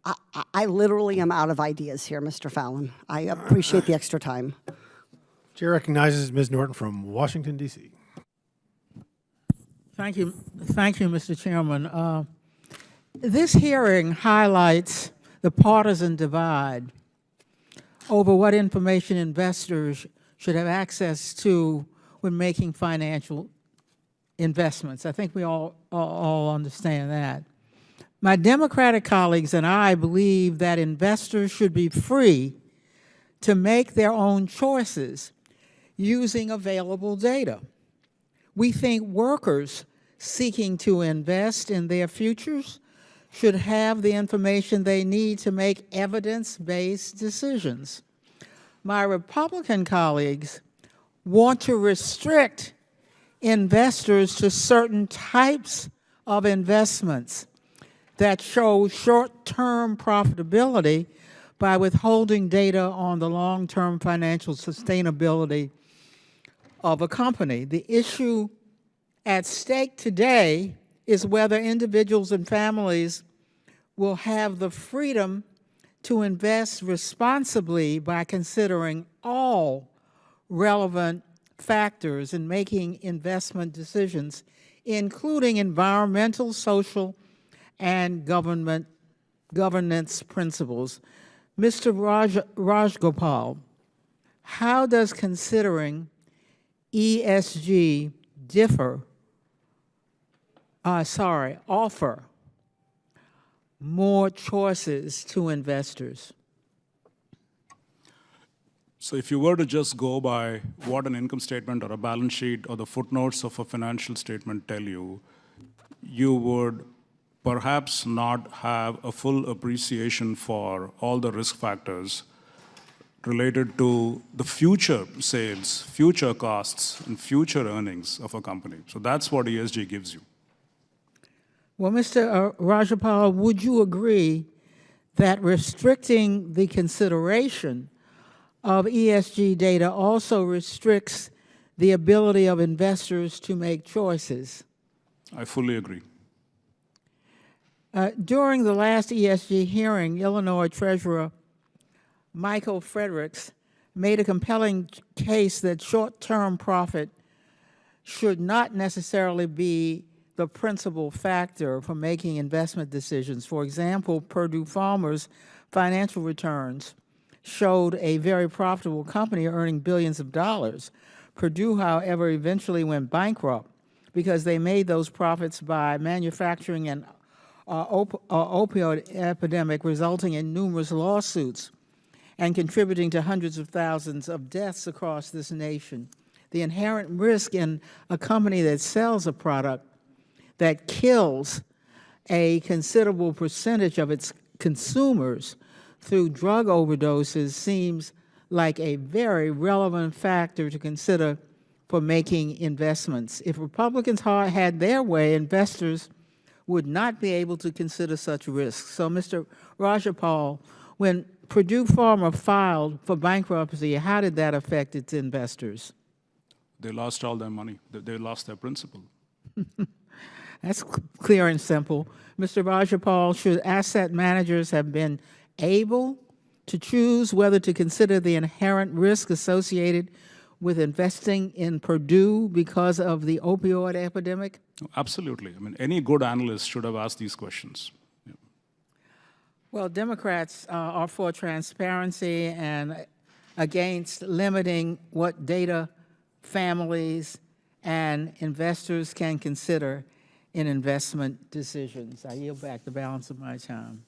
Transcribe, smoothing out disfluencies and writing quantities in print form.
I literally am out of ideas here, Mr. Fallon. I appreciate the extra time. Chair recognizes Ms. Norton from Washington, D.C. Thank you, Mr. Chairman. This hearing highlights the partisan divide over what information investors should have access to when making financial investments. I think we all understand that. My Democratic colleagues and I believe that investors should be free to make their own choices using available data. We think workers seeking to invest in their futures should have the information they need to make evidence-based decisions. My Republican colleagues want to restrict investors to certain types of investments that show short-term profitability by withholding data on the long-term financial sustainability of a company. The issue at stake today is whether individuals and families will have the freedom to invest responsibly by considering all relevant factors in making investment decisions, including environmental, social, and governance principles. Mr. Rajgopal, how does considering ESG offer more choices to investors? So if you were to just go by what an income statement or a balance sheet or the footnotes of a financial statement tell you, you would perhaps not have a full appreciation for all the risk factors related to the future sales, future costs, and future earnings of a company. So that's what ESG gives you. Well, Mr. Rajapal, would you agree that restricting the consideration of ESG data also restricts the ability of investors to make choices? I fully agree. During the last ESG hearing, Illinois Treasurer Michael Fredericks made a compelling case that short-term profit should not necessarily be the principal factor for making investment decisions. For example, Purdue Farmers' financial returns showed a very profitable company earning billions of dollars. Purdue, however, eventually went bankrupt because they made those profits by manufacturing an opioid epidemic, resulting in numerous lawsuits and contributing to hundreds of thousands of deaths across this nation. The inherent risk in a company that sells a product that kills a considerable percentage of its consumers through drug overdoses seems like a very relevant factor to consider for making investments. If Republicans had their way, investors would not be able to consider such risks. So, Mr. Rajapal, when Purdue Pharma filed for bankruptcy, how did that affect its investors? They lost all their money. They lost their principal. That's clear and simple. Mr. Rajapal, should asset managers have been able to choose whether to consider the inherent risk associated with investing in Purdue because of the opioid epidemic? Absolutely. I mean, any good analyst should have asked these questions. Yeah. Well, Democrats are for transparency and against limiting what data families and investors can consider in investment decisions. I yield back the balance of my time.